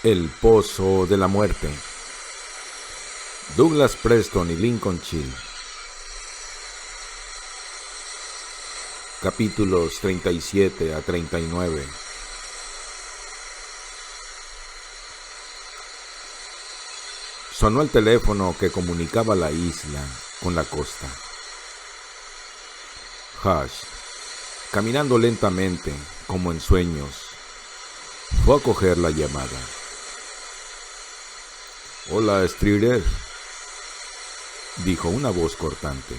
El Pozo de la Muerte. Douglas Preston y Lincoln Chill. Capítulos 37 a 39. Sonó el teléfono que comunicaba la isla con la costa. Hash, caminando lentamente, como en sueños, fue a coger la llamada. «Hola, Strider», dijo una voz cortante.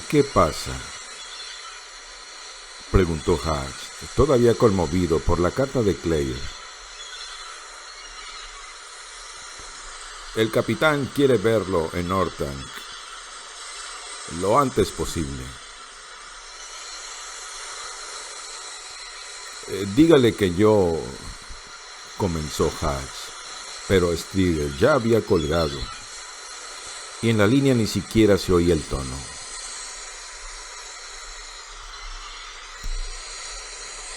«¿Qué pasa?», preguntó Hash, todavía conmovido por la carta de Claire. «El capitán quiere verlo en Ortank lo antes posible. Dígale que yo», comenzó Hash, pero Strider ya había colgado y en la línea ni siquiera se oía el tono.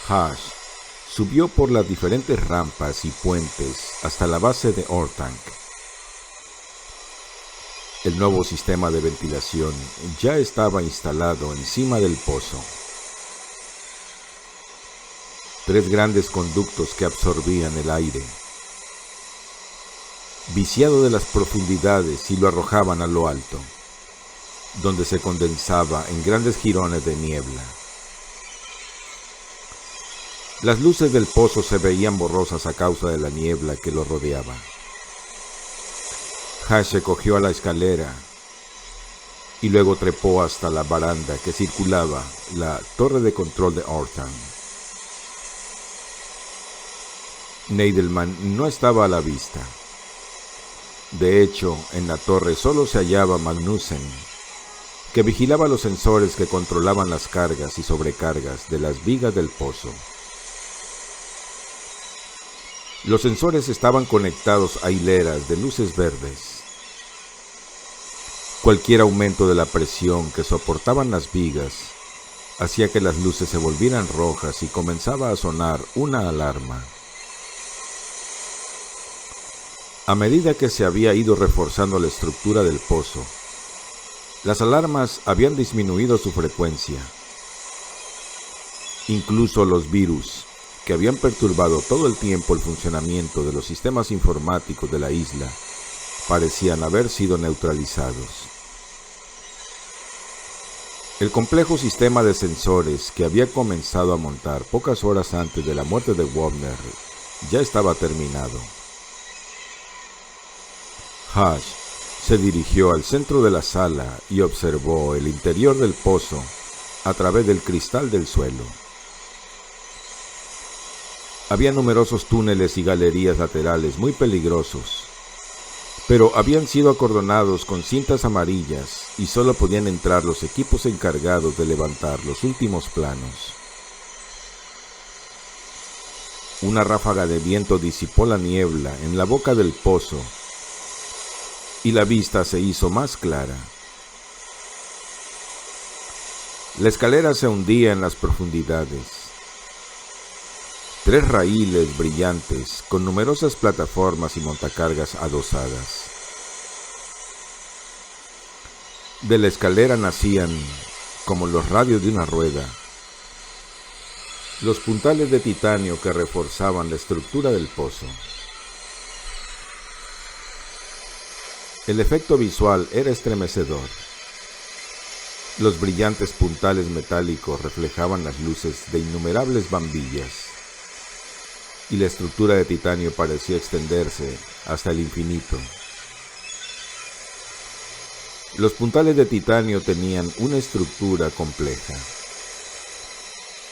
Hash subió por las diferentes rampas y puentes hasta la base de Ortank. El nuevo sistema de ventilación ya estaba instalado encima del pozo. 3 grandes conductos que absorbían el aire, viciado de las profundidades, y lo arrojaban a lo alto, donde se condensaba en grandes jirones de niebla. Las luces del pozo se veían borrosas a causa de la niebla que lo rodeaba. Hash se cogió a la escalera y luego trepó hasta la baranda que circulaba la torre de control de Ortank. Nadelman no estaba a la vista. De hecho, en la torre solo se hallaba Magnussen, que vigilaba los sensores que controlaban las cargas y sobrecargas de las vigas del pozo. Los sensores estaban conectados a hileras de luces verdes. Cualquier aumento de la presión que soportaban las vigas hacía que las luces se volvieran rojas y comenzaba a sonar una alarma. A medida que se había ido reforzando la estructura del pozo, las alarmas habían disminuido su frecuencia. Incluso los virus, que habían perturbado todo el tiempo el funcionamiento de los sistemas informáticos de la isla, parecían haber sido neutralizados. El complejo sistema de sensores que había comenzado a montar pocas horas antes de la muerte de Wagner ya estaba terminado. Hash se dirigió al centro de la sala y observó el interior del pozo a través del cristal del suelo. Había numerosos túneles y galerías laterales muy peligrosos, pero habían sido acordonados con cintas amarillas y solo podían entrar los equipos encargados de levantar los últimos planos. Una ráfaga de viento disipó la niebla en la boca del pozo y la vista se hizo más clara. La escalera se hundía en las profundidades. 3 raíles brillantes con numerosas plataformas y montacargas adosadas. De la escalera nacían, como los radios de una rueda, los puntales de titanio que reforzaban la estructura del pozo. El efecto visual era estremecedor. Los brillantes puntales metálicos reflejaban las luces de innumerables bombillas, y la estructura de titanio parecía extenderse hasta el infinito. Los puntales de titanio tenían una estructura compleja.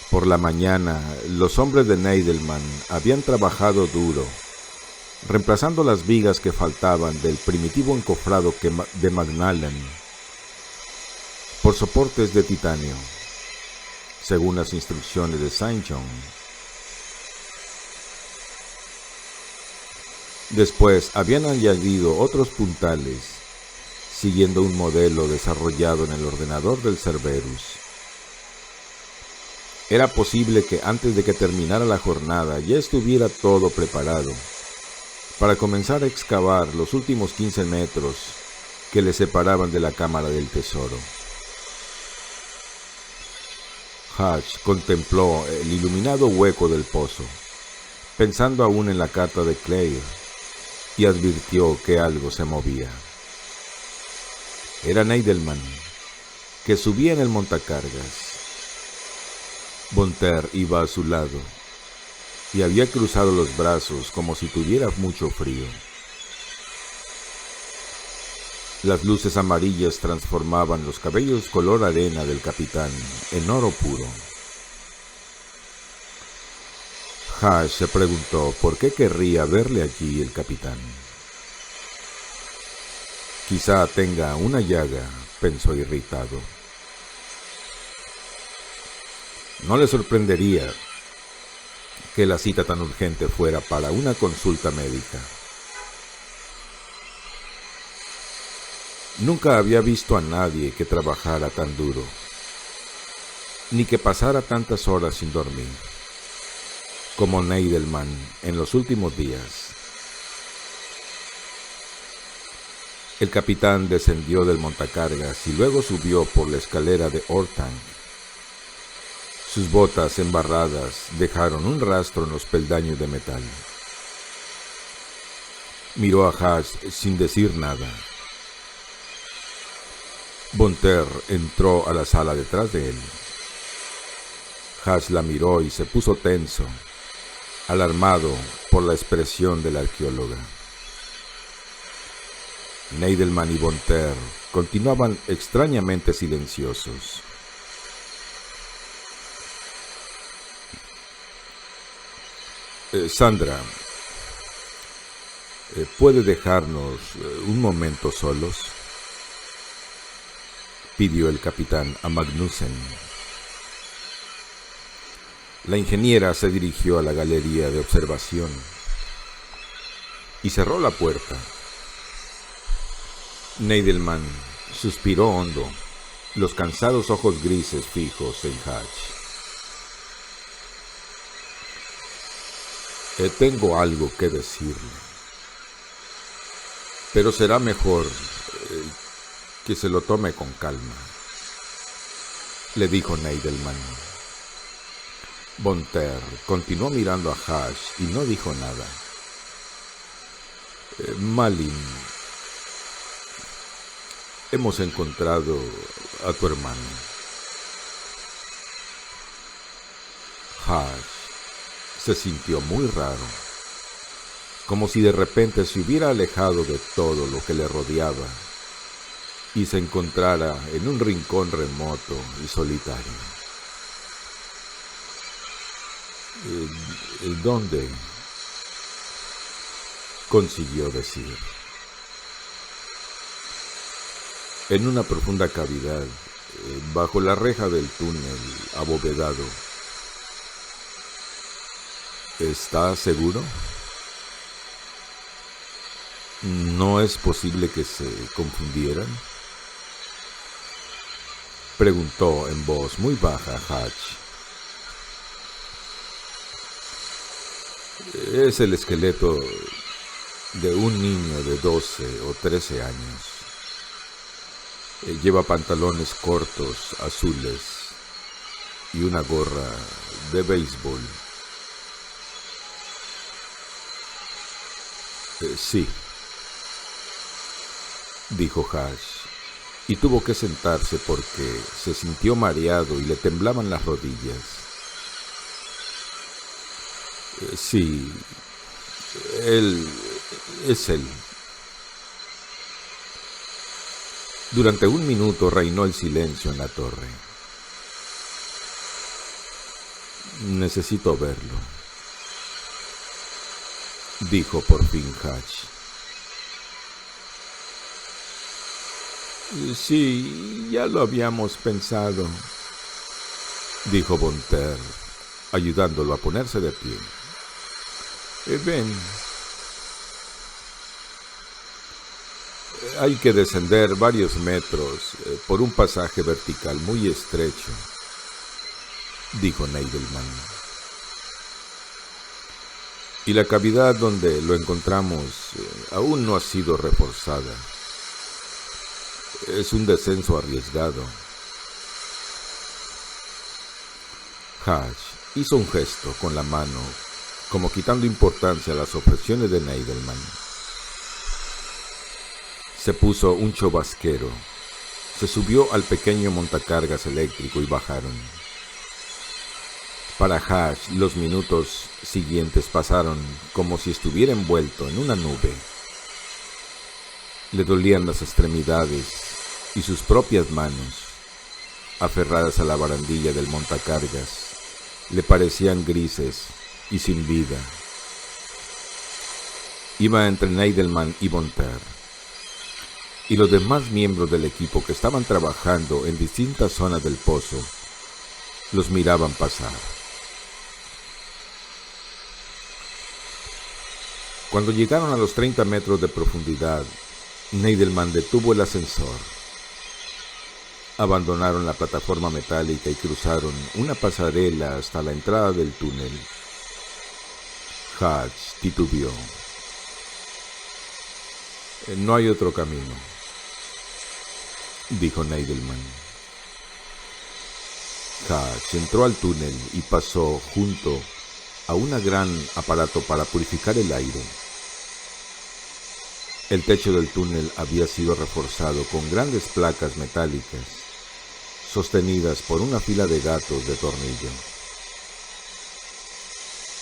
Por la mañana, los hombres de Nadelman habían trabajado duro, reemplazando las vigas que faltaban del primitivo encofrado de Macnallan por soportes de titanio, según las instrucciones de Saint John. Después habían añadido otros puntales, siguiendo un modelo desarrollado en el ordenador del Cerberus. Era posible que antes de que terminara la jornada ya estuviera todo preparado para comenzar a excavar los últimos 15 metros que le separaban de la cámara del tesoro. Hatch contempló el iluminado hueco del pozo, pensando aún en la carta de Claire, y advirtió que algo se movía. Era Neidelman, que subía en el montacargas. Von Terr iba a su lado y había cruzado los brazos como si tuviera mucho frío. Las luces amarillas transformaban los cabellos color arena del capitán en oro puro. Hatch se preguntó por qué querría verle allí el capitán. Quizá tenga una llaga, pensó irritado. No le sorprendería que la cita tan urgente fuera para una consulta médica. Nunca había visto a nadie que trabajara tan duro, ni que pasara tantas horas sin dormir, como Neidelman en los últimos días. El capitán descendió del montacargas y luego subió por la escalera de Ortang. Sus botas embarradas dejaron un rastro en los peldaños de metal. Miró a Hatch sin decir nada. Von Terr entró a la sala detrás de él. Hatch la miró y se puso tenso, alarmado por la expresión de la arqueóloga. Neidelman y Von Terr continuaban extrañamente silenciosos. Sandra, ¿puede dejarnos un momento solos?, pidió el capitán a Magnussen. La ingeniera se dirigió a la galería de observación y cerró la puerta. Neidelman suspiró hondo, los cansados ojos grises fijos en Hatch. Tengo algo que decirle, pero será mejor que se lo tome con calma, le dijo Neidelman. Von Terr continuó mirando a Hatch y no dijo nada. Malin, hemos encontrado a tu hermano. Hatch se sintió muy raro, como si de repente se hubiera alejado de todo lo que le rodeaba y se encontrara en un rincón remoto y solitario. ¿El dónde?, consiguió decir. En una profunda cavidad, bajo la reja del túnel abovedado. ¿Está seguro? ¿No es posible que se confundieran?, preguntó en voz muy baja Hatch. Es el esqueleto de un niño de 12 o 13 años. Lleva pantalones cortos azules y una gorra de béisbol. Sí, dijo Hatch, y tuvo que sentarse porque se sintió mareado y le temblaban las rodillas. Sí, es él. Durante un minuto reinó el silencio en la torre. Necesito verlo, dijo por fin Hatch. Sí, ya lo habíamos pensado, dijo Von Terr, ayudándolo a ponerse de pie. Ven. Hay que descender varios metros por un pasaje vertical muy estrecho. dijo Neidelman. Y la cavidad donde lo encontramos aún no ha sido reforzada. Es un descenso arriesgado. Hatch hizo un gesto con la mano, como quitando importancia a las objeciones de Neidelman. Se puso un chubasquero, se subió al pequeño montacargas eléctrico y bajaron. Para Hatch, los minutos siguientes pasaron como si estuviera envuelto en una nube. Le dolían las extremidades y sus propias manos, aferradas a la barandilla del montacargas, le parecían grises y sin vida. Iba entre Neidelman y Von Ter, y los demás miembros del equipo que estaban trabajando en distintas zonas del pozo los miraban pasar. Cuando llegaron a los 30 metros de profundidad, Neidelman detuvo el ascensor. Abandonaron la plataforma metálica y cruzaron una pasarela hasta la entrada del túnel. Hatch titubeó. No hay otro camino, dijo Neidelman. Hatch entró al túnel y pasó junto a un gran aparato para purificar el aire. El techo del túnel había sido reforzado con grandes placas metálicas, sostenidas por una fila de gatos de tornillo.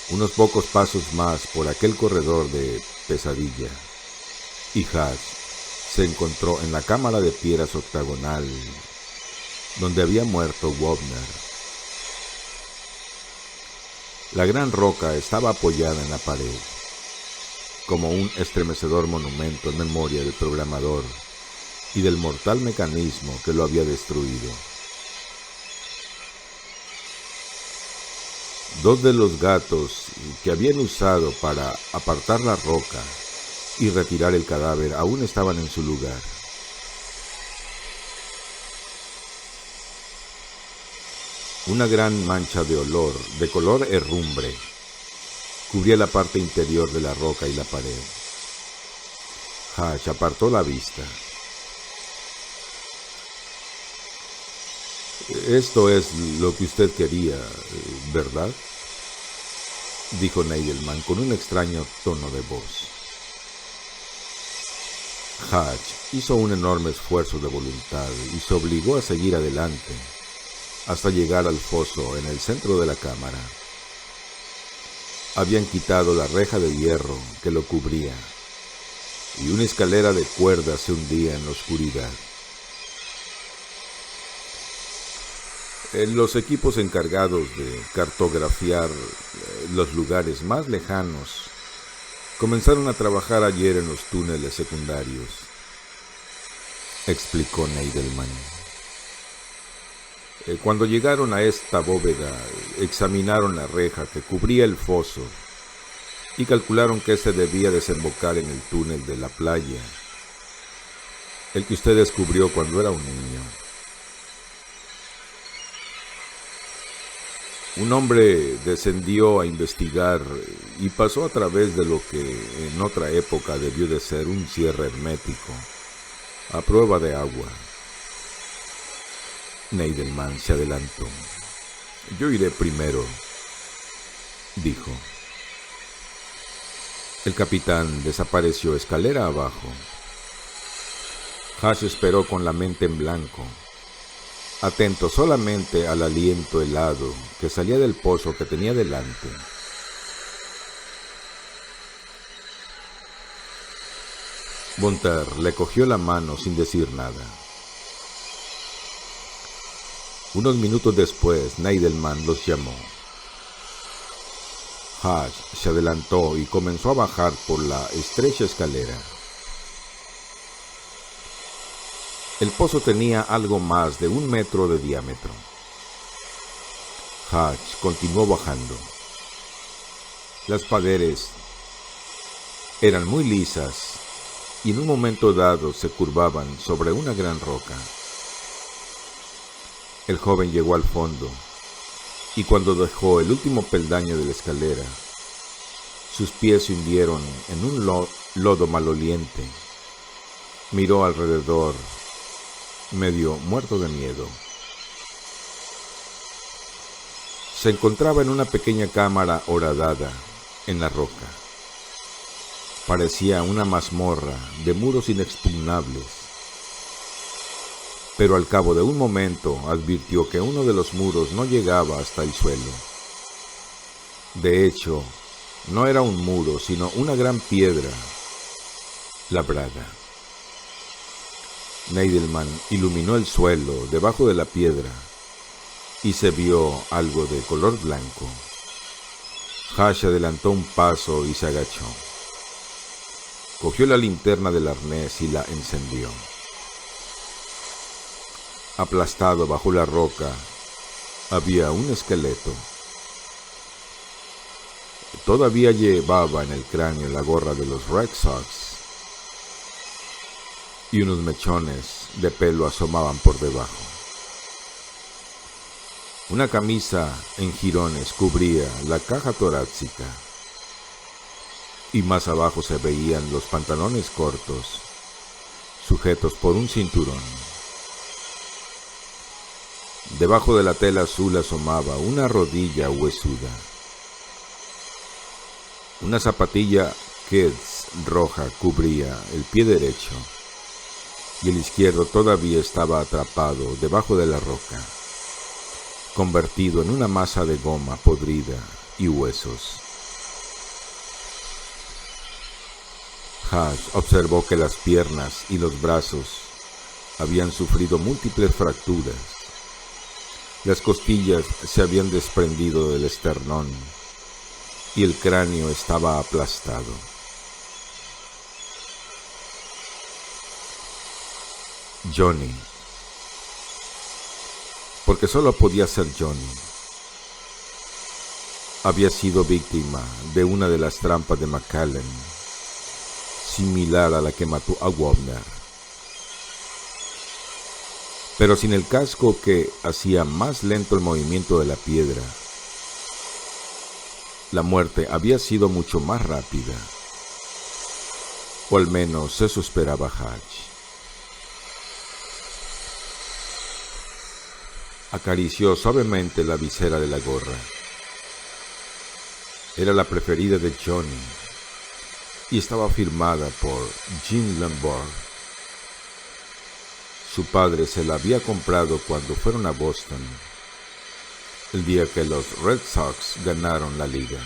Unos pocos pasos más por aquel corredor de pesadilla, y Hatch se encontró en la cámara de piedras octagonal donde había muerto Wobner. La gran roca estaba apoyada en la pared, como un estremecedor monumento en memoria del programador y del mortal mecanismo que lo había destruido. Dos de los gatos que habían usado para apartar la roca y retirar el cadáver aún estaban en su lugar. Una gran mancha de olor, de color herrumbre, cubría la parte interior de la roca y la pared. Hatch apartó la vista. Esto es lo que usted quería, ¿verdad?, dijo Neidelman con un extraño tono de voz. Hatch hizo un enorme esfuerzo de voluntad y se obligó a seguir adelante hasta llegar al foso en el centro de la cámara. Habían quitado la reja de hierro que lo cubría y una escalera de cuerda se hundía en la oscuridad. Los equipos encargados de cartografiar los lugares más lejanos comenzaron a trabajar ayer en los túneles secundarios, explicó Neidelman. Cuando llegaron a esta bóveda, examinaron la reja que cubría el foso y calcularon que se debía desembocar en el túnel de la playa, el que usted descubrió cuando era un niño. Un hombre descendió a investigar y pasó a través de lo que en otra época debió de ser un cierre hermético, a prueba de agua. Neidelman se adelantó. Yo iré primero, dijo. El capitán desapareció escalera abajo. Hatch esperó con la mente en blanco, atento solamente al aliento helado que salía del pozo que tenía delante. Von Ter le cogió la mano sin decir nada. Unos minutos después, Neidelman los llamó. Hatch se adelantó y comenzó a bajar por la estrecha escalera. El pozo tenía algo más de 1 metro de diámetro. Hatch continuó bajando. Las paredes eran muy lisas y en un momento dado se curvaban sobre una gran roca. El joven llegó al fondo y cuando dejó el último peldaño de la escalera, sus pies se hundieron en un lodo maloliente. Miró alrededor, medio muerto de miedo. Se encontraba en una pequeña cámara horadada en la roca. Parecía una mazmorra de muros inexpugnables. Pero al cabo de un momento advirtió que uno de los muros no llegaba hasta el suelo. De hecho, no era un muro, sino una gran piedra labrada. Neidelman iluminó el suelo debajo de la piedra y se vio algo de color blanco. Hash adelantó un paso y se agachó. Cogió la linterna del arnés y la encendió. Aplastado bajo la roca había un esqueleto. Todavía llevaba en el cráneo la gorra de los Red Sox y unos mechones de pelo asomaban por debajo. Una camisa en jirones cubría la caja torácica y más abajo se veían los pantalones cortos, sujetos por un cinturón. Debajo de la tela azul asomaba una rodilla huesuda. Una zapatilla Keds roja cubría el pie derecho y el izquierdo todavía estaba atrapado debajo de la roca, convertido en una masa de goma podrida y huesos. Hash observó que las piernas y los brazos habían sufrido múltiples fracturas. Las costillas se habían desprendido del esternón y el cráneo estaba aplastado. Johnny, porque solo podía ser Johnny, había sido víctima de una de las trampas de McAllen, similar a la que mató a Wagner, pero sin el casco que hacía más lento el movimiento de la piedra. La muerte había sido mucho más rápida, o al menos eso esperaba Hatch. Acarició suavemente la visera de la gorra. Era la preferida de Johnny y estaba firmada por Jean Lombard. Su padre se la había comprado cuando fueron a Boston, el día que los Red Sox ganaron la liga.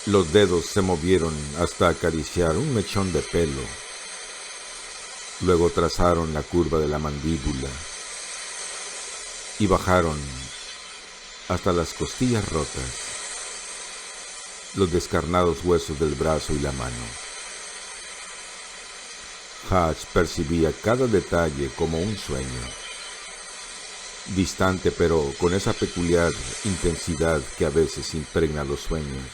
Los dedos se movieron hasta acariciar un mechón de pelo. Luego trazaron la curva de la mandíbula y bajaron hasta las costillas rotas, los descarnados huesos del brazo y la mano. Hatch percibía cada detalle como un sueño, distante pero con esa peculiar intensidad que a veces impregna los sueños.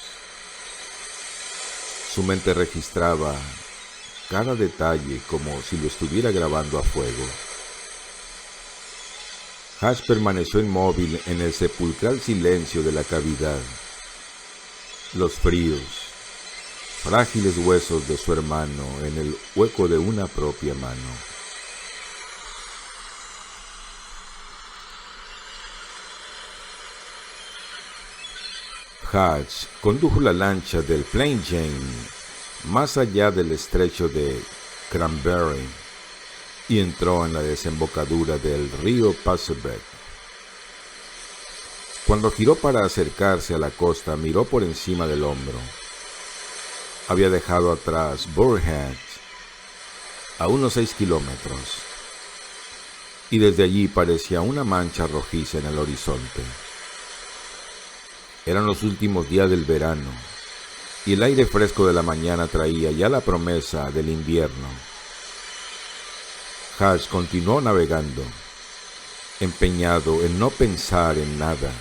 Su mente registraba cada detalle como si lo estuviera grabando a fuego. Hatch permaneció inmóvil en el sepulcral silencio de la cavidad. Los fríos, frágiles huesos de su hermano en el hueco de una propia mano. Hatch condujo la lancha del Plain Jane más allá del estrecho de Cranberry y entró en la desembocadura del río Passebec. Cuando giró para acercarse a la costa, miró por encima del hombro. Había dejado atrás Burrhead a unos 6 kilómetros, y desde allí parecía una mancha rojiza en el horizonte. Eran los últimos días del verano, y el aire fresco de la mañana traía ya la promesa del invierno. Hatch continuó navegando, empeñado en no pensar en nada.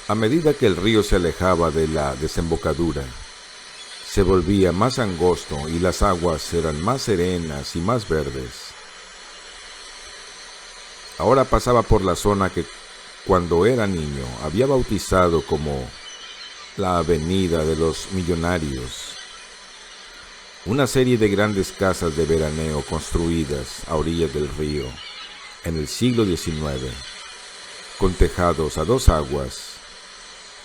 A medida que el río se alejaba de la desembocadura, se volvía más angosto y las aguas eran más serenas y más verdes. Ahora pasaba por la zona que cuando era niño había bautizado como la Avenida de los Millonarios. Una serie de grandes casas de veraneo construidas a orillas del río en el siglo XIX, con tejados a dos aguas,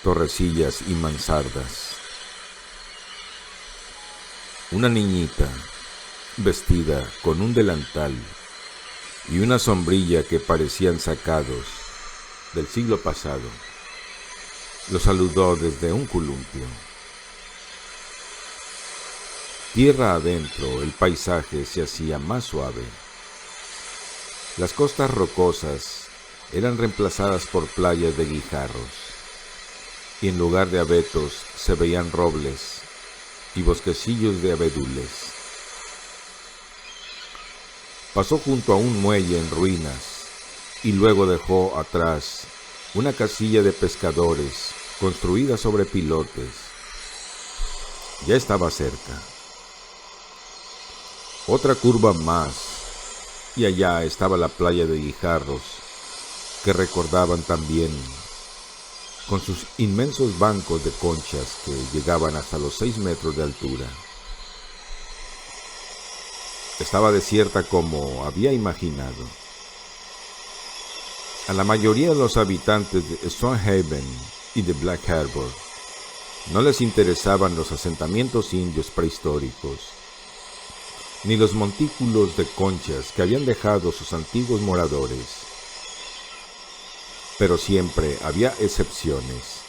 torrecillas y mansardas. Una niñita vestida con un delantal y una sombrilla que parecían sacados del siglo pasado, lo saludó desde un columpio. Tierra adentro, el paisaje se hacía más suave. Las costas rocosas eran reemplazadas por playas de guijarros, y en lugar de abetos se veían robles y bosquecillos de abedules. Pasó junto a un muelle en ruinas y luego dejó atrás una casilla de pescadores construida sobre pilotes. Ya estaba cerca. Otra curva más, y allá estaba la playa de guijarros, que recordaban también, con sus inmensos bancos de conchas que llegaban hasta los 6 metros de altura. Estaba desierta como había imaginado. A la mayoría de los habitantes de Stonehaven y de Black Harbor no les interesaban los asentamientos indios prehistóricos, ni los montículos de conchas que habían dejado sus antiguos moradores. Pero siempre había excepciones.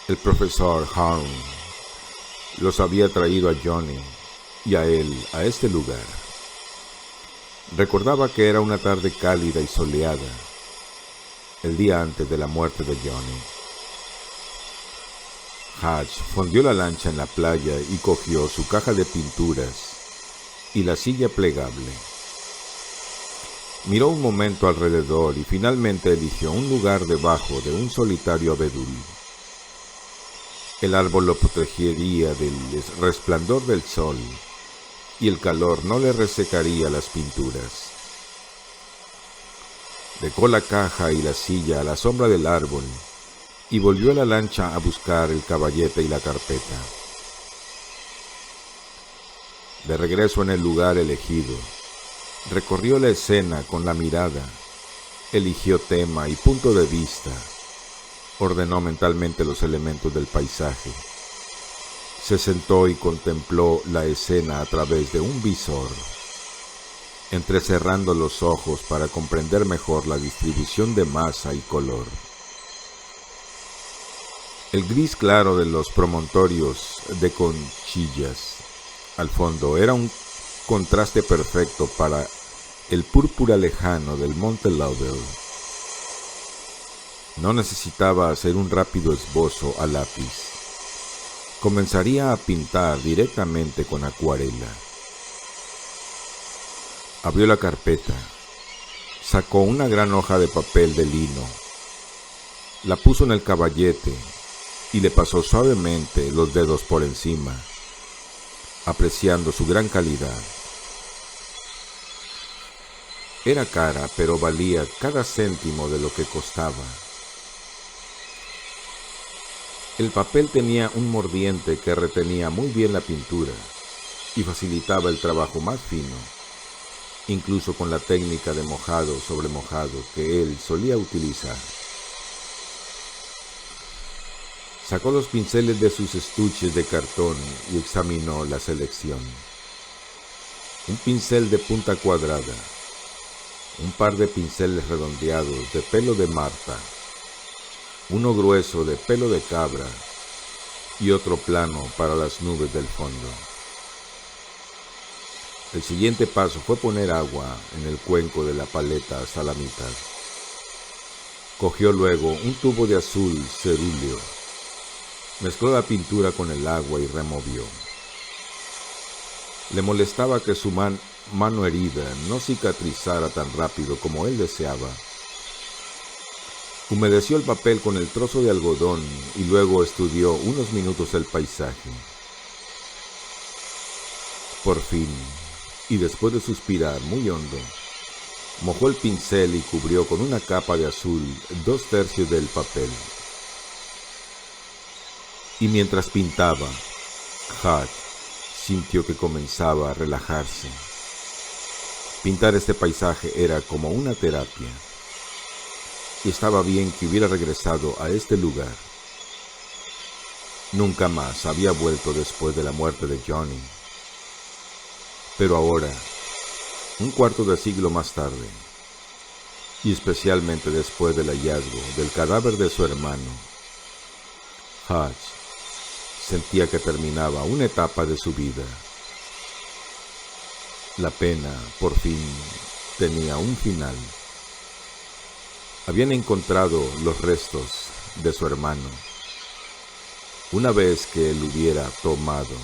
El profesor Harn los había traído a Johnny y a él a este lugar. Recordaba que era una tarde cálida y soleada, el día antes de la muerte de Johnny. Hatch fondió la lancha en la playa y cogió su caja de pinturas y la silla plegable. Miró un momento alrededor y finalmente eligió un lugar debajo de un solitario abedul. El árbol lo protegería del resplandor del sol y el calor no le resecaría las pinturas. Dejó la caja y la silla a la sombra del árbol y volvió a la lancha a buscar el caballete y la carpeta. De regreso en el lugar elegido, recorrió la escena con la mirada, eligió tema y punto de vista, ordenó mentalmente los elementos del paisaje, se sentó y contempló la escena a través de un visor, entrecerrando los ojos para comprender mejor la distribución de masa y color. El gris claro de los promontorios de conchillas al fondo era un contraste perfecto para el púrpura lejano del monte Lauderdale. No necesitaba hacer un rápido esbozo a lápiz. Comenzaría a pintar directamente con acuarela. Abrió la carpeta, sacó una gran hoja de papel de lino, la puso en el caballete y le pasó suavemente los dedos por encima, apreciando su gran calidad. Era cara, pero valía cada céntimo de lo que costaba. El papel tenía un mordiente que retenía muy bien la pintura y facilitaba el trabajo más fino, incluso con la técnica de mojado sobre mojado que él solía utilizar. Sacó los pinceles de sus estuches de cartón y examinó la selección. Un pincel de punta cuadrada, un par de pinceles redondeados de pelo de marta, uno grueso de pelo de cabra y otro plano para las nubes del fondo. El siguiente paso fue poner agua en el cuenco de la paleta hasta la mitad. Cogió luego un tubo de azul cerúleo, mezcló la pintura con el agua y removió. Le molestaba que su mano herida no cicatrizara tan rápido como él deseaba. Humedeció el papel con el trozo de algodón y luego estudió unos minutos el paisaje. Por fin, y después de suspirar muy hondo, Mojó el pincel y cubrió con una capa de azul 2/3 del papel. Y mientras pintaba, Hutch sintió que comenzaba a relajarse. Pintar este paisaje era como una terapia. Y estaba bien que hubiera regresado a este lugar. Nunca más había vuelto después de la muerte de Johnny. Pero ahora, un cuarto de siglo más tarde, y especialmente después del hallazgo del cadáver de su hermano, Hutch sentía que terminaba una etapa de su vida. La pena, por fin, tenía un final. Habían encontrado los restos de su hermano. Una vez que él hubiera tomado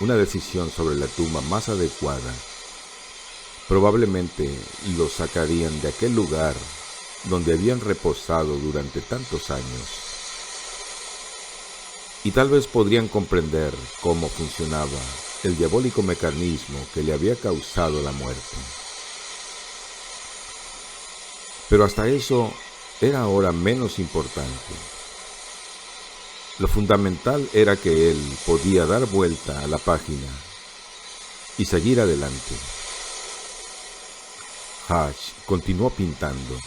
una decisión sobre la tumba más adecuada, probablemente lo sacarían de aquel lugar donde habían reposado durante tantos años. Y tal vez podrían comprender cómo funcionaba el diabólico mecanismo que le había causado la muerte. Pero hasta eso era ahora menos importante. Lo fundamental era que él podía dar vuelta a la página y seguir adelante. Hutch continuó pintando.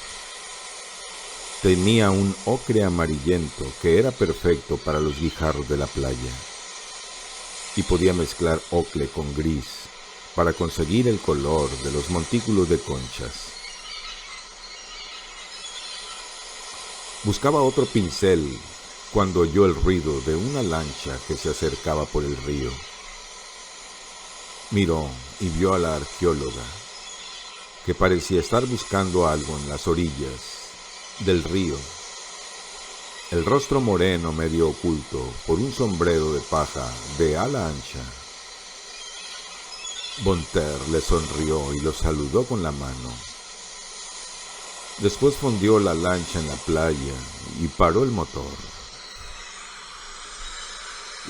Tenía un ocre amarillento que era perfecto para los guijarros de la playa, y podía mezclar ocre con gris para conseguir el color de los montículos de conchas. Buscaba otro pincel cuando oyó el ruido de una lancha que se acercaba por el río. Miró y vio a la arqueóloga, que parecía estar buscando algo en las orillas del río, el rostro moreno medio oculto por un sombrero de paja de ala ancha. Von Terr le sonrió y lo saludó con la mano. Después fondió la lancha en la playa y paró el motor.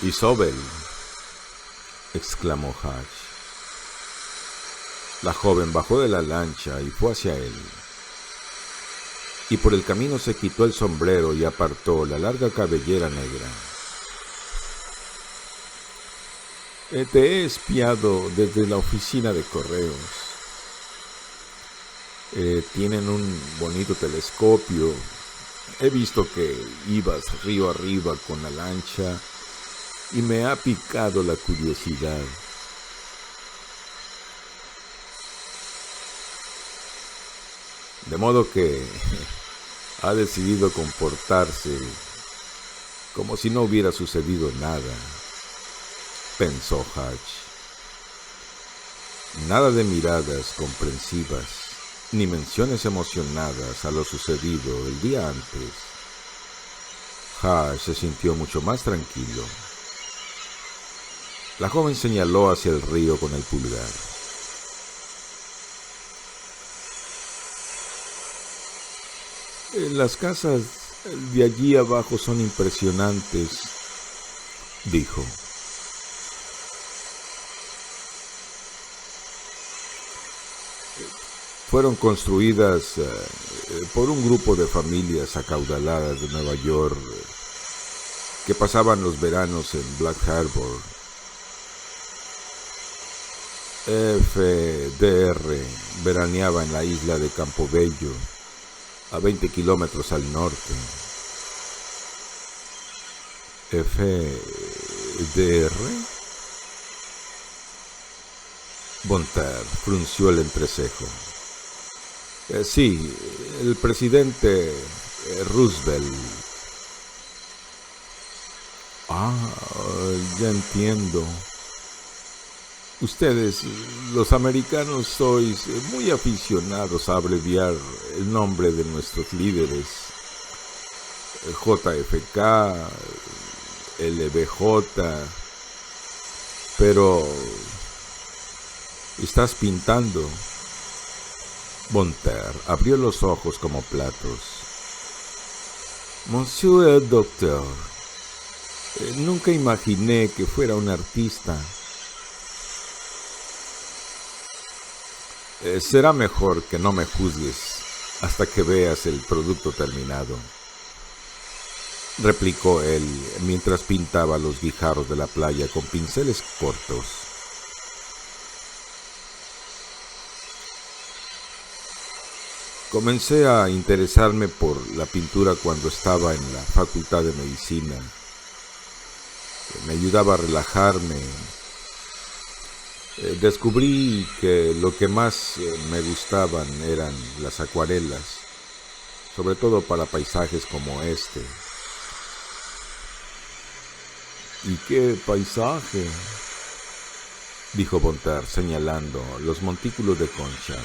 «Isobel», exclamó Hutch. La joven bajó de la lancha y fue hacia él. Y por el camino se quitó el sombrero y apartó la larga cabellera negra. «Te he espiado desde la oficina de correos. Tienen un bonito telescopio. He visto que ibas río arriba con la lancha y me ha picado la curiosidad». De modo que ha decidido comportarse como si no hubiera sucedido nada, pensó Hutch. Nada de miradas comprensivas, ni menciones emocionadas a lo sucedido el día antes. Hutch se sintió mucho más tranquilo. La joven señaló hacia el río con el pulgar. «Las casas de allí abajo son impresionantes», dijo. Fueron construidas por un grupo de familias acaudaladas de Nueva York que pasaban los veranos en Black Harbor. FDR veraneaba en la isla de Campobello, a 20 kilómetros al norte. ¿FDR? Von Terr frunció el entrecejo. Sí, el presidente Roosevelt. Ya entiendo. Ustedes, los americanos, sois muy aficionados a abreviar el nombre de nuestros líderes. JFK, LBJ. Pero estás pintando. Von Terr abrió los ojos como platos. Monsieur el docteur, nunca imaginé que fuera un artista. Será mejor que no me juzgues hasta que veas el producto terminado, replicó él mientras pintaba los guijarros de la playa con pinceles cortos. Comencé a interesarme por la pintura cuando estaba en la Facultad de Medicina. Me ayudaba a relajarme. Descubrí que lo que más me gustaban eran las acuarelas, sobre todo para paisajes como este. ¿Y qué paisaje?, dijo Bonter señalando los montículos de conchas.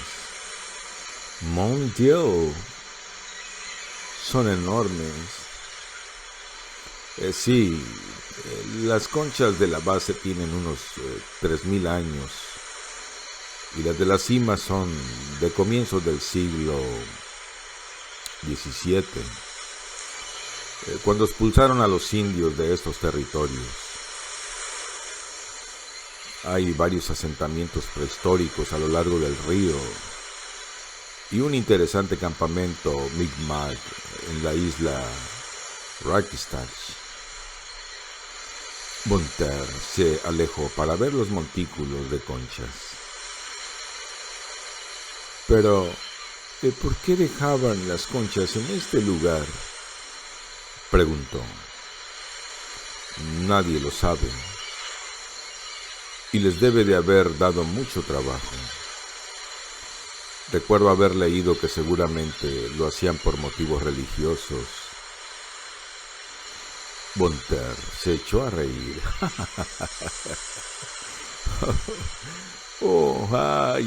Mon Dieu, son enormes. Sí, las conchas de la base tienen unos 3000 años y las de la cima son de comienzos del siglo XVII, cuando expulsaron a los indios de estos territorios. Hay varios asentamientos prehistóricos a lo largo del río y un interesante campamento Mi'kmaq en la isla Rakistach. Bonter se alejó para ver los montículos de conchas. Pero, ¿por qué dejaban las conchas en este lugar?, preguntó. Nadie lo sabe, y les debe de haber dado mucho trabajo. Recuerdo haber leído que seguramente lo hacían por motivos religiosos. Bonter se echó a reír. Oh, ay,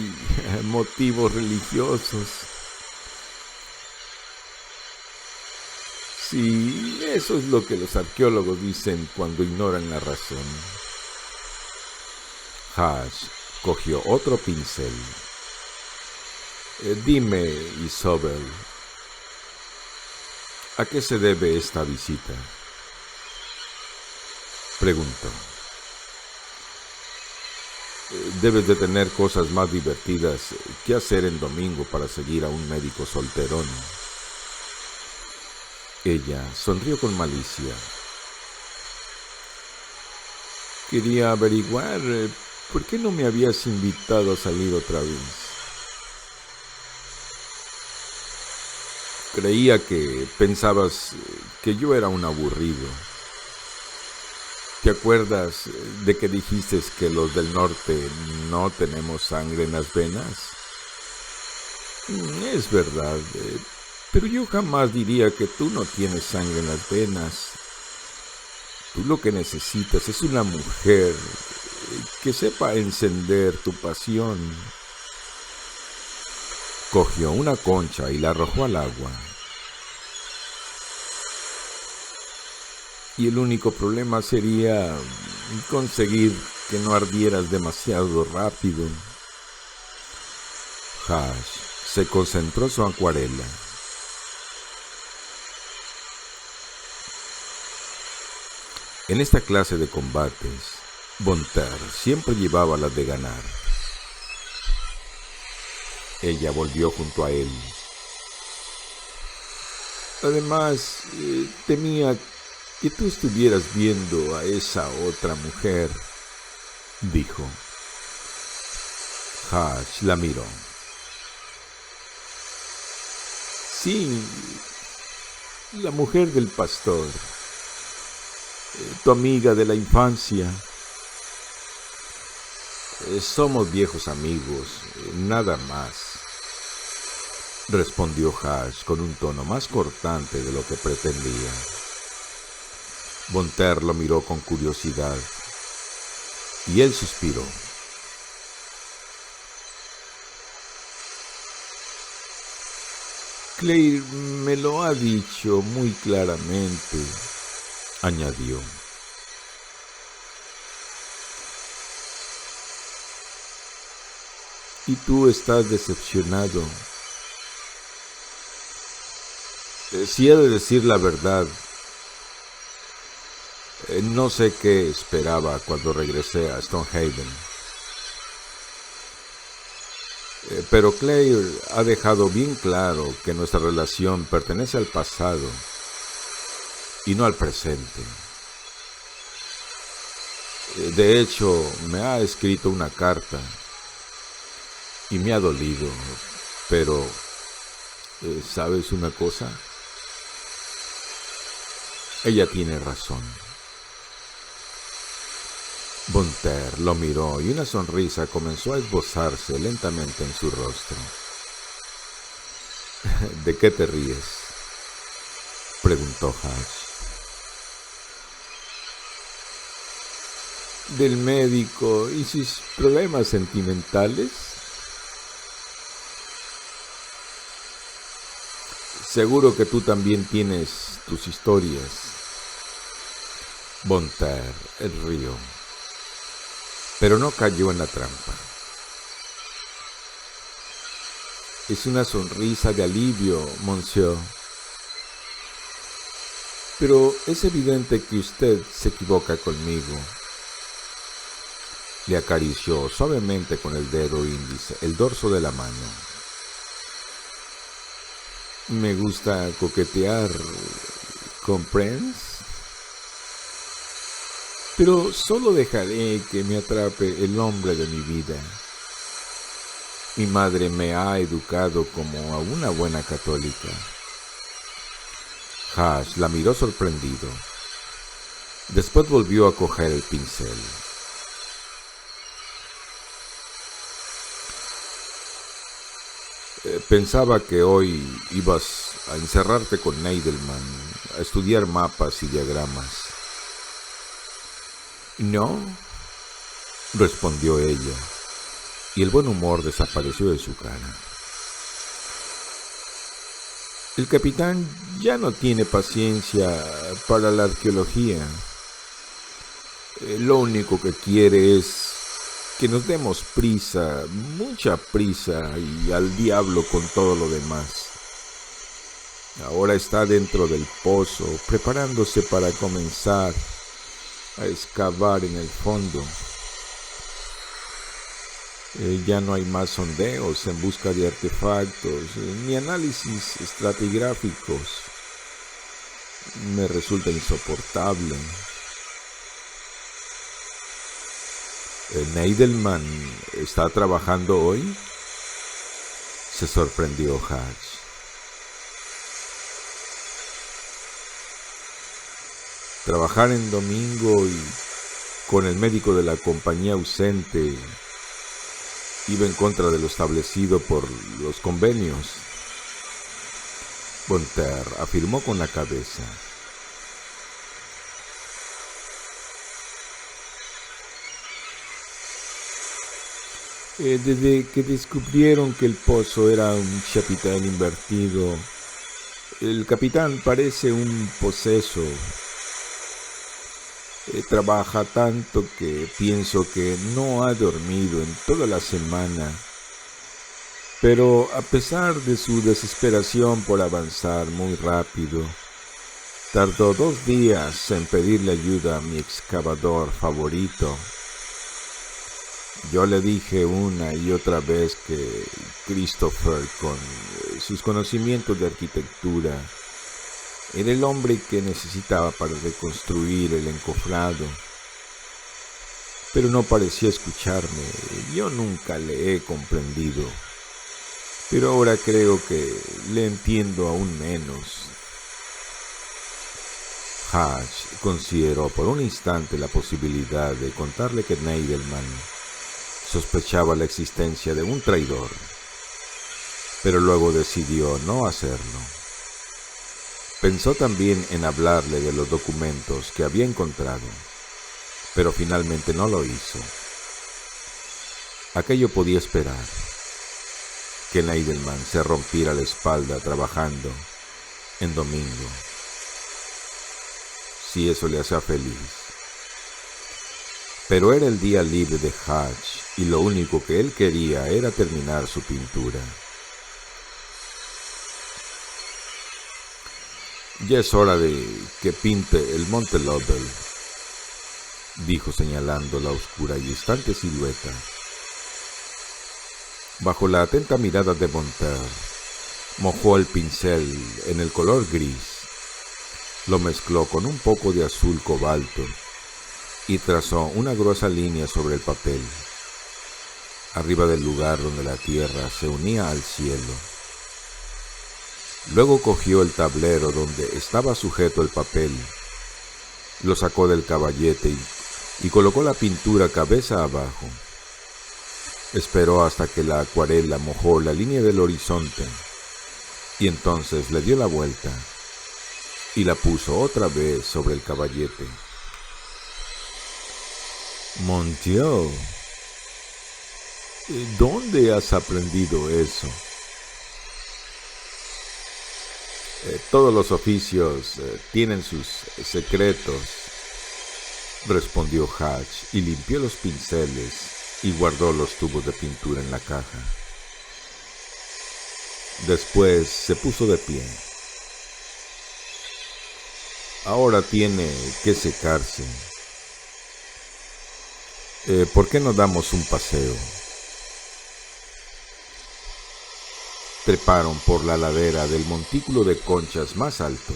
motivos religiosos. Sí, eso es lo que los arqueólogos dicen cuando ignoran la razón. Hash cogió otro pincel. Dime, Isobel, ¿a qué se debe esta visita?, preguntó. Debes de tener cosas más divertidas que hacer en domingo para seguir a un médico solterón. Ella sonrió con malicia. Quería averiguar por qué no me habías invitado a salir otra vez. Creía que pensabas que yo era un aburrido. ¿Te acuerdas de que dijiste que los del norte no tenemos sangre en las venas? Es verdad, pero yo jamás diría que tú no tienes sangre en las venas. Tú lo que necesitas es una mujer que sepa encender tu pasión. Cogió una concha y la arrojó al agua. Y el único problema sería conseguir que no ardieras demasiado rápido. Hash se concentró en su acuarela. En esta clase de combates, Bonter siempre llevaba las de ganar. Ella volvió junto a él. Además, temía que tú estuvieras viendo a esa otra mujer, dijo. Hash la miró. Sí, la mujer del pastor, tu amiga de la infancia. Somos viejos amigos, nada más, respondió Hash con un tono más cortante de lo que pretendía. Bonter lo miró con curiosidad y él suspiró. Claire me lo ha dicho muy claramente, añadió. Y tú estás decepcionado. Si he de decir la verdad, no sé qué esperaba cuando regresé a Stonehaven. Pero Claire ha dejado bien claro que nuestra relación pertenece al pasado y no al presente. De hecho, me ha escrito una carta y me ha dolido, pero ¿sabes una cosa? Ella tiene razón. Bonter lo miró y una sonrisa comenzó a esbozarse lentamente en su rostro. ¿De qué te ríes?, preguntó Hatch. ¿Del médico y sus problemas sentimentales? Seguro que tú también tienes tus historias. Bonter rió, pero no cayó en la trampa. Es una sonrisa de alivio, monsieur. Pero es evidente que usted se equivoca conmigo. Le acarició suavemente con el dedo índice el dorso de la mano. Me gusta coquetear, ¿comprendes? Pero solo dejaré que me atrape el hombre de mi vida. Mi madre me ha educado como a una buena católica. Hatch la miró sorprendido. Después volvió a coger el pincel. Pensaba que hoy ibas a encerrarte con Neidelman, a estudiar mapas y diagramas. No, respondió ella, y el buen humor desapareció de su cara. El capitán ya no tiene paciencia para la arqueología. Lo único que quiere es que nos demos prisa, mucha prisa, y al diablo con todo lo demás. Ahora está dentro del pozo, preparándose para comenzar a excavar en el fondo. Ya no hay más sondeos en busca de artefactos, ni análisis estratigráficos. Me resulta insoportable. ¿Neidelman está trabajando hoy?, se sorprendió Hatch. Trabajar en domingo y con el médico de la compañía ausente iba en contra de lo establecido por los convenios. Bonter afirmó con la cabeza. Desde que descubrieron que el pozo era un chapitel invertido, el capitán parece un poseso. Trabaja tanto que pienso que no ha dormido en toda la semana. Pero a pesar de su desesperación por avanzar muy rápido, tardó 2 días en pedirle ayuda a mi excavador favorito. Yo le dije una y otra vez que Christopher, con sus conocimientos de arquitectura, era el hombre que necesitaba para reconstruir el encofrado. Pero no parecía escucharme. Yo nunca le he comprendido. Pero ahora creo que le entiendo aún menos. Hatch consideró por un instante la posibilidad de contarle que Neidelman sospechaba la existencia de un traidor, pero luego decidió no hacerlo. Pensó también en hablarle de los documentos que había encontrado, pero finalmente no lo hizo. Aquello podía esperar, que Neidelman se rompiera la espalda trabajando en domingo, si eso le hacía feliz. Pero era el día libre de Hatch y lo único que él quería era terminar su pintura. Ya es hora de que pinte el Monte Lovell, dijo señalando la oscura y distante silueta. Bajo la atenta mirada de Bonter, mojó el pincel en el color gris, lo mezcló con un poco de azul cobalto y trazó una gruesa línea sobre el papel, arriba del lugar donde la tierra se unía al cielo. Luego cogió el tablero donde estaba sujeto el papel, lo sacó del caballete y colocó la pintura cabeza abajo. Esperó hasta que la acuarela mojó la línea del horizonte y entonces le dio la vuelta y la puso otra vez sobre el caballete. Mon Dieu, ¿dónde has aprendido eso? Todos los oficios tienen sus secretos, respondió Hatch y limpió los pinceles y guardó los tubos de pintura en la caja. Después se puso de pie. Ahora tiene que secarse. ¿Por qué no damos un paseo? Treparon por la ladera del montículo de conchas más alto.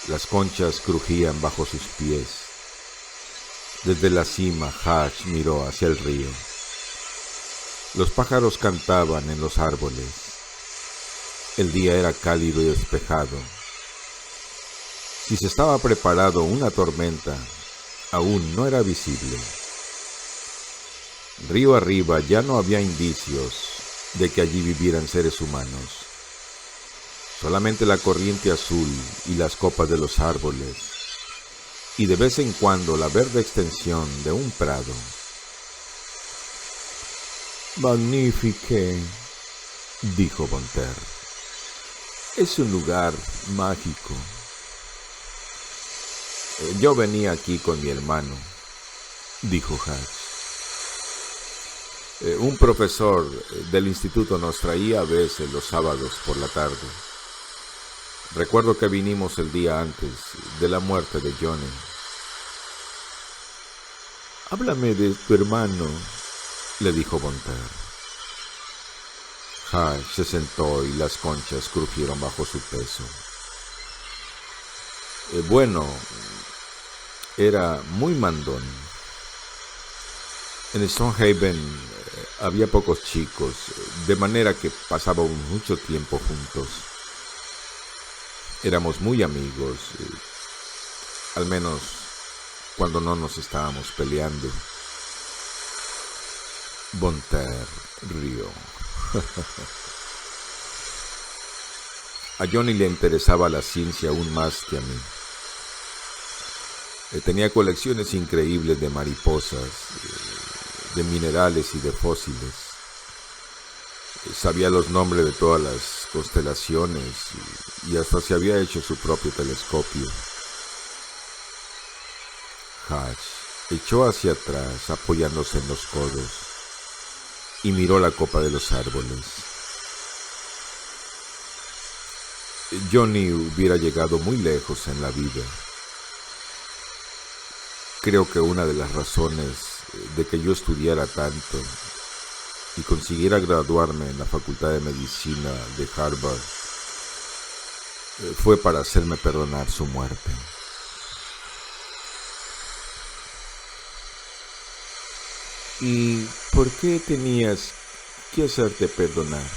Las conchas crujían bajo sus pies. Desde la cima, Hatch miró hacia el río. Los pájaros cantaban en los árboles. El día era cálido y despejado. Si se estaba preparando una tormenta, aún no era visible. Río arriba ya no había indicios de que allí vivieran seres humanos. Solamente la corriente azul y las copas de los árboles, y de vez en cuando la verde extensión de un prado. «Magnifique», dijo Bonter. «Es un lugar mágico». «Yo venía aquí con mi hermano», dijo Hatch. «Un profesor del instituto nos traía a veces los sábados por la tarde. Recuerdo que vinimos el día antes de la muerte de Johnny». «Háblame de tu hermano», le dijo Bonter. Hatch se sentó y las conchas crujieron bajo su peso. Bueno, era muy mandón. En Stonehaven había pocos chicos, de manera que pasábamos mucho tiempo juntos. Éramos muy amigos, al menos cuando no nos estábamos peleando. Bonter rió. A Johnny le interesaba la ciencia aún más que a mí. Tenía colecciones increíbles de mariposas, de minerales y de fósiles. Sabía los nombres de todas las constelaciones y hasta se había hecho su propio telescopio. Hatch echó hacia atrás apoyándose en los codos y miró la copa de los árboles. Johnny hubiera llegado muy lejos en la vida. Creo que una de las razones de que yo estudiara tanto y consiguiera graduarme en la Facultad de Medicina de Harvard fue para hacerme perdonar su muerte. ¿Y por qué tenías que hacerte perdonar?,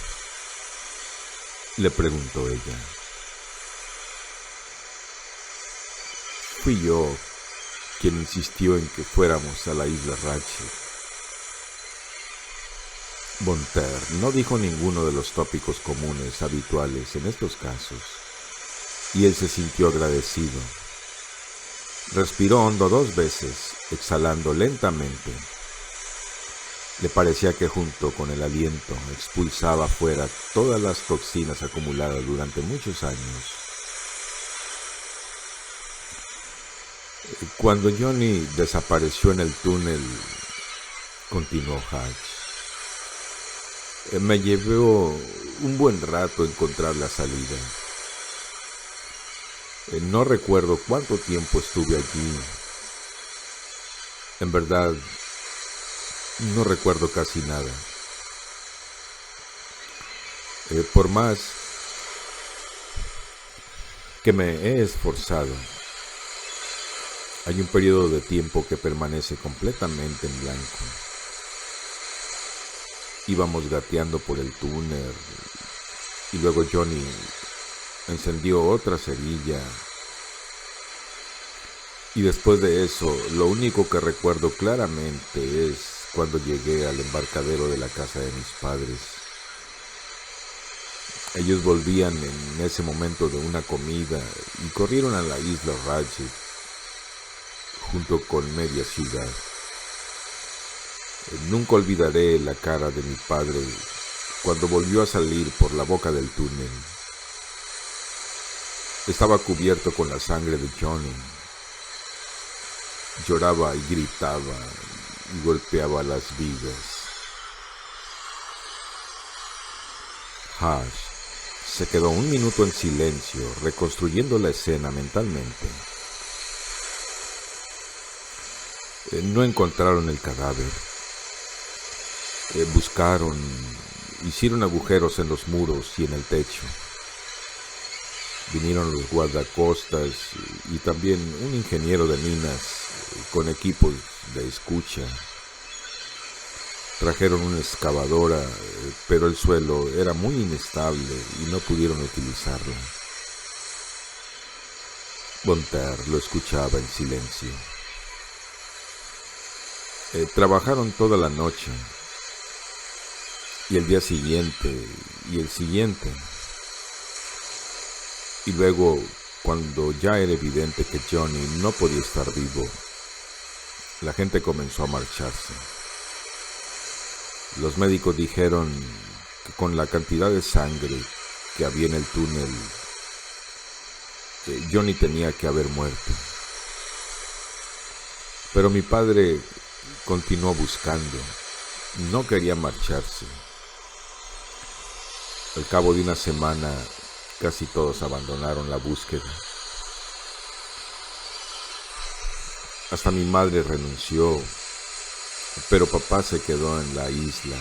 le preguntó ella. Fui yo quien insistió en que fuéramos a la isla Ratchet. Bonter no dijo ninguno de los tópicos comunes habituales en estos casos, y él se sintió agradecido. Respiró hondo 2 veces, exhalando lentamente. Le parecía que junto con el aliento expulsaba fuera todas las toxinas acumuladas durante muchos años. Cuando Johnny desapareció en el túnel, continuó Hatch, me llevó un buen rato encontrar la salida. No recuerdo cuánto tiempo estuve allí. En verdad, no recuerdo casi nada. Por más que me he esforzado, hay un periodo de tiempo que permanece completamente en blanco. Íbamos gateando por el túnel y luego Johnny encendió otra cerilla. Y después de eso, lo único que recuerdo claramente es cuando llegué al embarcadero de la casa de mis padres. Ellos volvían en ese momento de una comida y corrieron a la isla Ratchet junto con media ciudad. Nunca olvidaré la cara de mi padre cuando volvió a salir por la boca del túnel. Estaba cubierto con la sangre de Johnny. Lloraba y gritaba y golpeaba las vigas. Hash se quedó un minuto en silencio, reconstruyendo la escena mentalmente. No encontraron el cadáver. Buscaron, hicieron agujeros en los muros y en el techo. Vinieron los guardacostas y también un ingeniero de minas con equipos de escucha. Trajeron una excavadora, pero el suelo era muy inestable y no pudieron utilizarla. Bonter lo escuchaba en silencio. Trabajaron toda la noche, y el día siguiente, y el siguiente. Y luego, cuando ya era evidente que Johnny no podía estar vivo, la gente comenzó a marcharse. Los médicos dijeron que con la cantidad de sangre que había en el túnel, Johnny tenía que haber muerto. Pero mi padre continuó buscando, no quería marcharse. Al cabo de una semana, casi todos abandonaron la búsqueda. Hasta mi madre renunció, pero papá se quedó en la isla.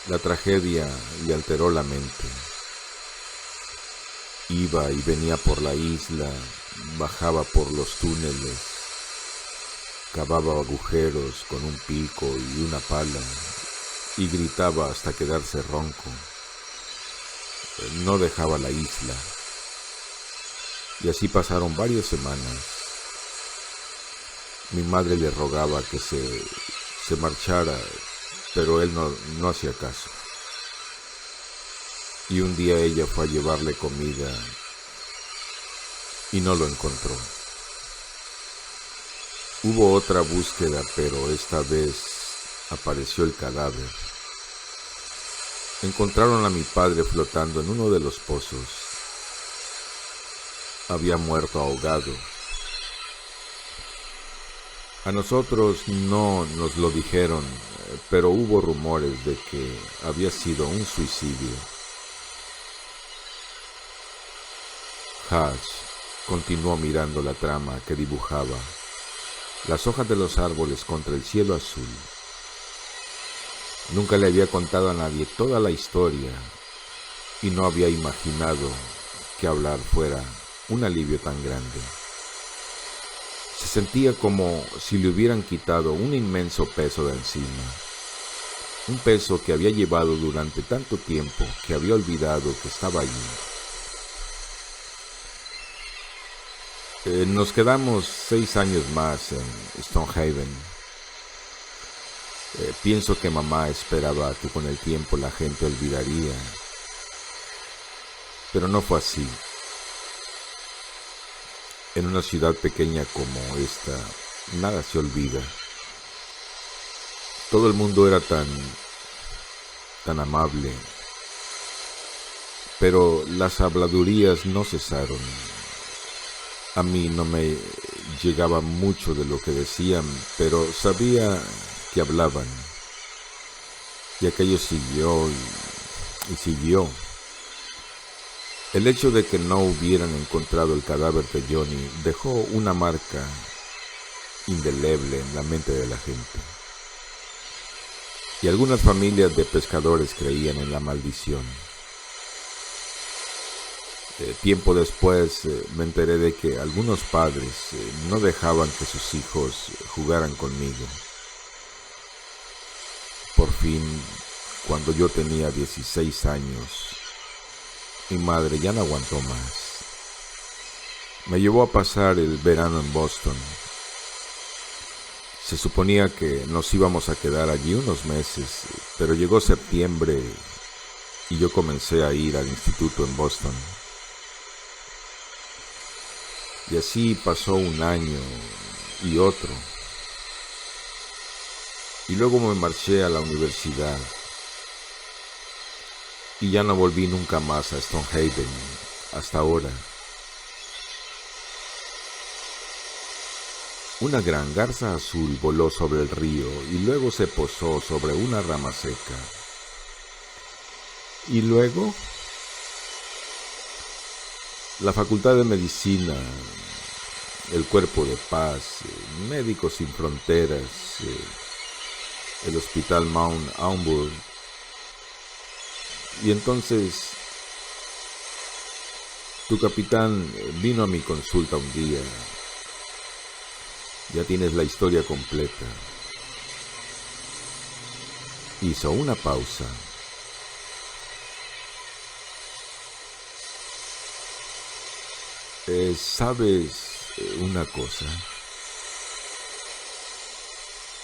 La tragedia le alteró la mente. Iba y venía por la isla, bajaba por los túneles, cavaba agujeros con un pico y una pala y gritaba hasta quedarse ronco. No dejaba la isla. Y así pasaron varias semanas. Mi madre le rogaba que se marchara, pero él no hacía caso. Y un día ella fue a llevarle comida y no lo encontró. Hubo otra búsqueda, pero esta vez apareció el cadáver. Encontraron a mi padre flotando en uno de los pozos. Había muerto ahogado. A nosotros no nos lo dijeron, pero hubo rumores de que había sido un suicidio. Hash continuó mirando la trama que dibujaba las hojas de los árboles contra el cielo azul. Nunca le había contado a nadie toda la historia y no había imaginado que hablar fuera un alivio tan grande. Se sentía como si le hubieran quitado un inmenso peso de encima, un peso que había llevado durante tanto tiempo que había olvidado que estaba allí. Nos quedamos 6 años más en Stonehaven. Pienso que mamá esperaba que con el tiempo la gente olvidaría, pero no fue así. En una ciudad pequeña como esta, nada se olvida. Todo el mundo era tan amable, pero las habladurías no cesaron. A mí no me llegaba mucho de lo que decían, pero sabía que hablaban. Y aquello siguió y siguió. El hecho de que no hubieran encontrado el cadáver de Johnny dejó una marca indeleble en la mente de la gente. y algunas familias de pescadores creían en la maldición. Tiempo después me enteré de que algunos padres no dejaban que sus hijos jugaran conmigo. Por fin, cuando yo tenía 16 años, mi madre ya no aguantó más. Me llevó a pasar el verano en Boston. Se suponía que nos íbamos a quedar allí unos meses, pero llegó septiembre y yo comencé a ir al instituto en Boston. Y así pasó un año y otro. Y luego me marché a la universidad. Y ya no volví nunca más a Stonehaven, hasta ahora. Una gran garza azul voló sobre el río y luego se posó sobre una rama seca. Y luego, la Facultad de Medicina, el Cuerpo de Paz, Médicos Sin Fronteras, el Hospital Mount Auburn. Y entonces, tu capitán vino a mi consulta un día. Ya tienes la historia completa. Hizo una pausa. ¿Sabes una cosa?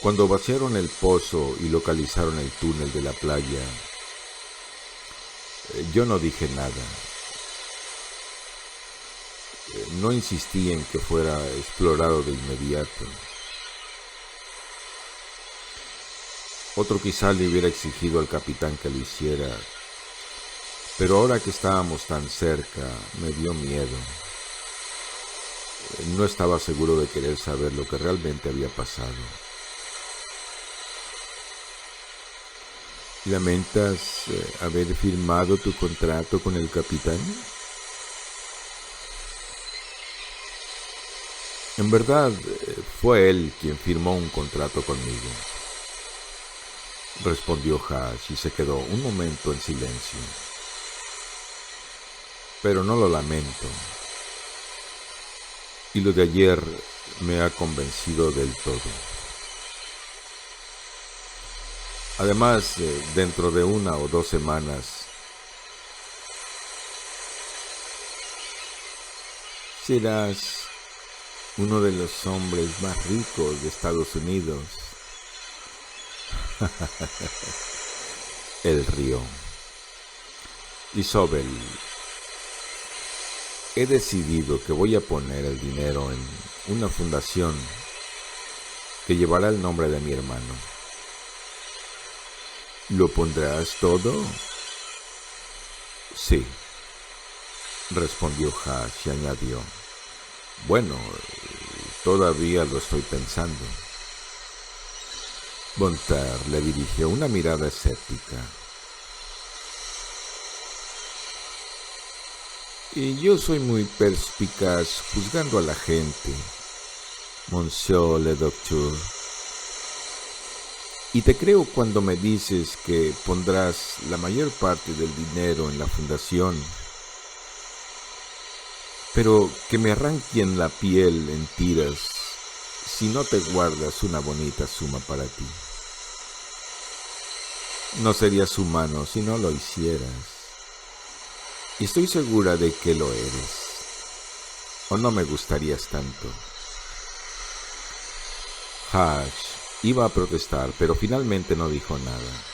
Cuando vaciaron el pozo y localizaron el túnel de la playa, yo no dije nada. No insistí en que fuera explorado de inmediato. Otro quizá le hubiera exigido al capitán que lo hiciera, pero ahora que estábamos tan cerca, me dio miedo. No estaba seguro de querer saber lo que realmente había pasado. ¿Lamentas haber firmado tu contrato con el capitán? En verdad, fue él quien firmó un contrato conmigo, respondió Hash y se quedó un momento en silencio. Pero no lo lamento. Y lo de ayer me ha convencido del todo. Además, dentro de 1 o 2 semanas, serás uno de los hombres más ricos de Estados Unidos. Él rió. Isobel, he decidido que voy a poner el dinero en una fundación que llevará el nombre de mi hermano. ¿Lo pondrás todo? Sí, respondió Hash y añadió, bueno, todavía lo estoy pensando. Bonter le dirigió una mirada escéptica. Y yo soy muy perspicaz juzgando a la gente, Monsieur le Docteur. Y te creo cuando me dices que pondrás la mayor parte del dinero en la fundación, pero que me arranquen la piel en tiras si no te guardas una bonita suma para ti. No serías humano si no lo hicieras. Y estoy segura de que lo eres. O no me gustarías tanto. Hash iba a protestar, pero finalmente no dijo nada.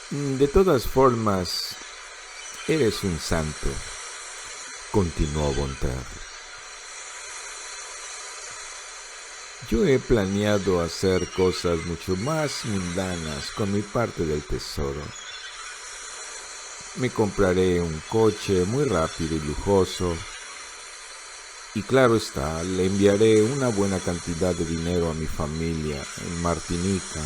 De todas formas, eres un santo, continuó Bonter. Yo he planeado hacer cosas mucho más mundanas con mi parte del tesoro. Me compraré un coche muy rápido y lujoso. Y claro está, le enviaré una buena cantidad de dinero a mi familia en Martinica.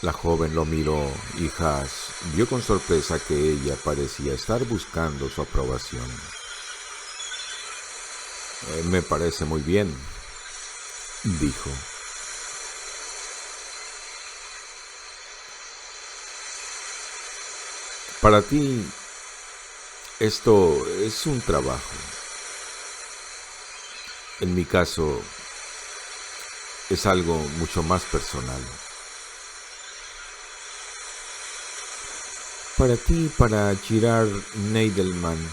La joven lo miró y Hash vio con sorpresa que ella parecía estar buscando su aprobación. Me parece muy bien, dijo. Para ti, esto es un trabajo. En mi caso, es algo mucho más personal. Para ti, para Girard Nadelman,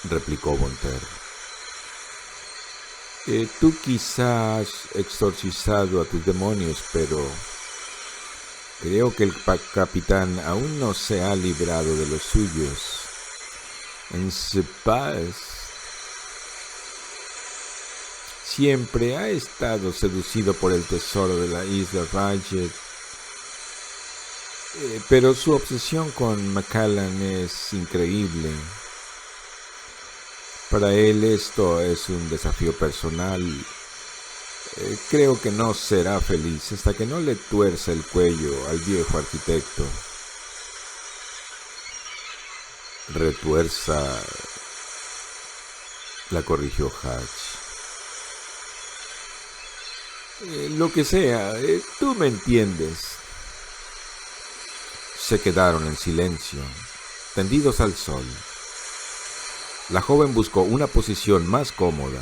replicó Bonter. Tú quizás has exorcizado a tus demonios, pero creo que el capitán aún no se ha librado de los suyos. En su paz siempre ha estado seducido por el tesoro de la isla Ratchet, pero su obsesión con Macallan es increíble. Para él esto es un desafío personal. Creo que no será feliz hasta que no le tuerza el cuello al viejo arquitecto. Retuerza, la corrigió Hatch. Lo que sea, tú me entiendes. Se quedaron en silencio, tendidos al sol. La joven buscó una posición más cómoda.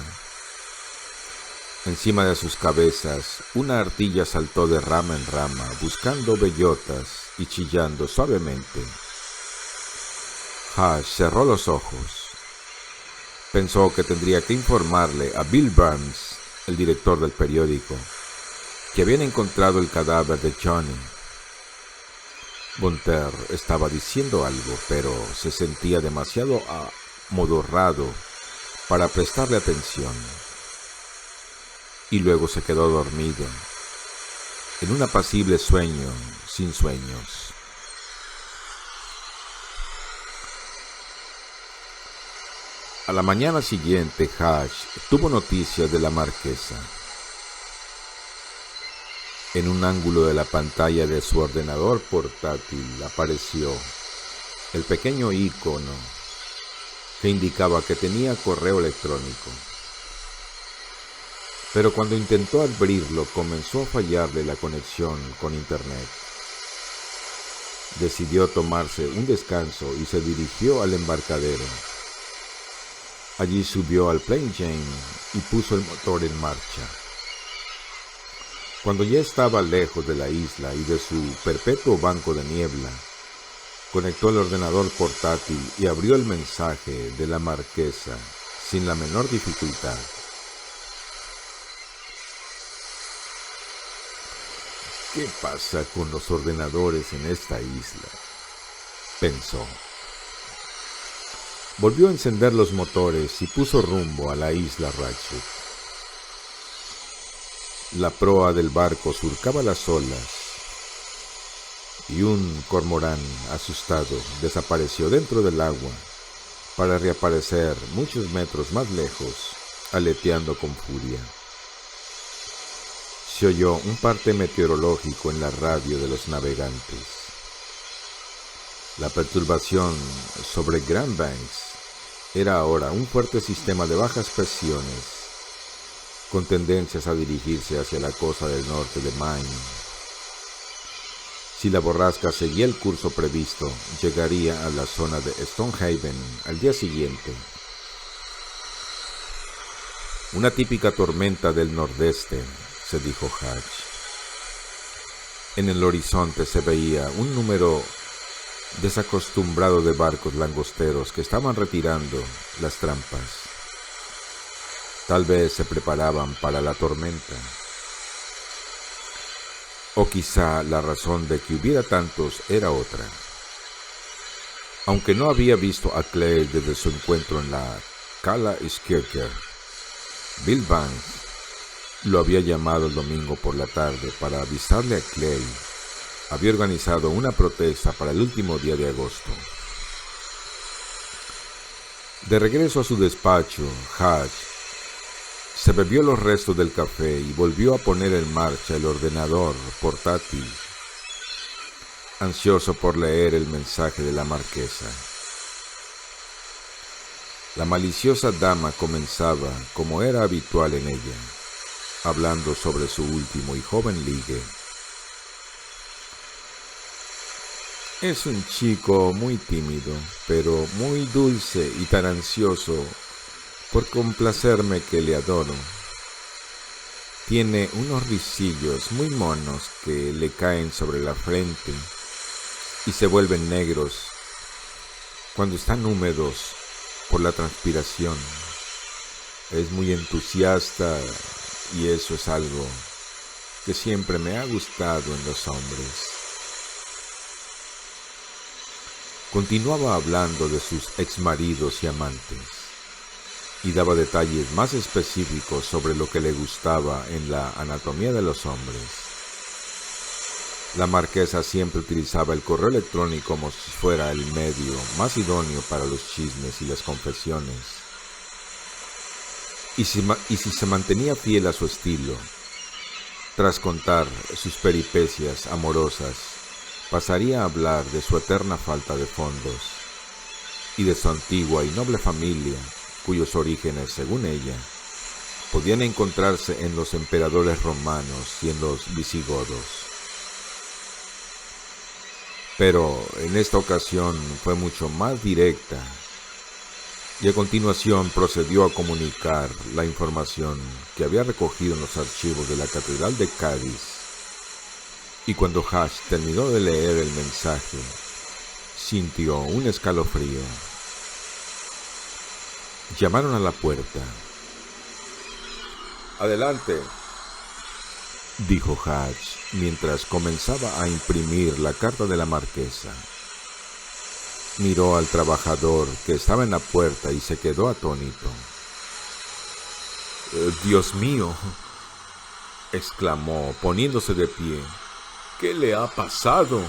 Encima de sus cabezas, una ardilla saltó de rama en rama, buscando bellotas y chillando suavemente. Hatch cerró los ojos. Pensó que tendría que informarle a Bill Burns, el director del periódico, que habían encontrado el cadáver de Johnny. Bonter estaba diciendo algo, pero se sentía demasiado amodorrado para prestarle atención. Y luego se quedó dormido, en un apacible sueño sin sueños. A la mañana siguiente, Hatch tuvo noticias de la marquesa. En un ángulo de la pantalla de su ordenador portátil apareció el pequeño icono que indicaba que tenía correo electrónico. Pero cuando intentó abrirlo, comenzó a fallarle la conexión con internet. Decidió tomarse un descanso y se dirigió al embarcadero. Allí subió al Plain Jane y puso el motor en marcha. Cuando ya estaba lejos de la isla y de su perpetuo banco de niebla, conectó el ordenador portátil y abrió el mensaje de la marquesa sin la menor dificultad. ¿Qué pasa con los ordenadores en esta isla?, pensó. Volvió a encender los motores y puso rumbo a la isla Ratchet. La proa del barco surcaba las olas y un cormorán asustado desapareció dentro del agua para reaparecer muchos metros más lejos, aleteando con furia. Se oyó un parte meteorológico en la radio de los navegantes. La perturbación sobre Grand Banks era ahora un fuerte sistema de bajas presiones, con tendencias a dirigirse hacia la costa del norte de Maine. Si la borrasca seguía el curso previsto, llegaría a la zona de Stonehaven al día siguiente. Una típica tormenta del nordeste, se dijo Hatch. En el horizonte se veía un número desacostumbrado de barcos langosteros que estaban retirando las trampas. Tal vez se preparaban para la tormenta. O quizá la razón de que hubiera tantos era otra. Aunque no había visto a Clay desde su encuentro en la Cala Skirker, Bill Banks lo había llamado el domingo por la tarde para avisarle a Clay. Había organizado una protesta para el último día de agosto. De regreso a su despacho, Hatch se bebió los restos del café y volvió a poner en marcha el ordenador portátil, ansioso por leer el mensaje de la marquesa. La maliciosa dama comenzaba, como era habitual en ella, hablando sobre su último y joven ligue. Es un chico muy tímido, pero muy dulce y tan ansioso por complacerme que le adoro. Tiene unos rizillos muy monos que le caen sobre la frente y se vuelven negros cuando están húmedos por la transpiración. Es muy entusiasta y eso es algo que siempre me ha gustado en los hombres. Continuaba hablando de sus exmaridos y amantes y daba detalles más específicos sobre lo que le gustaba en la anatomía de los hombres. La marquesa siempre utilizaba el correo electrónico como si fuera el medio más idóneo para los chismes y las confesiones. Y si se mantenía fiel a su estilo, tras contar sus peripecias amorosas, pasaría a hablar de su eterna falta de fondos y de su antigua y noble familia, cuyos orígenes, según ella, podían encontrarse en los emperadores romanos y en los visigodos. Pero en esta ocasión fue mucho más directa y a continuación procedió a comunicar la información que había recogido en los archivos de la Catedral de Cádiz. Y cuando Hash terminó de leer el mensaje, sintió un escalofrío. Llamaron a la puerta. «Adelante», dijo Hash mientras comenzaba a imprimir la carta de la marquesa. Miró al trabajador que estaba en la puerta y se quedó atónito. «Dios mío», exclamó poniéndose de pie. «¿Qué le ha pasado?».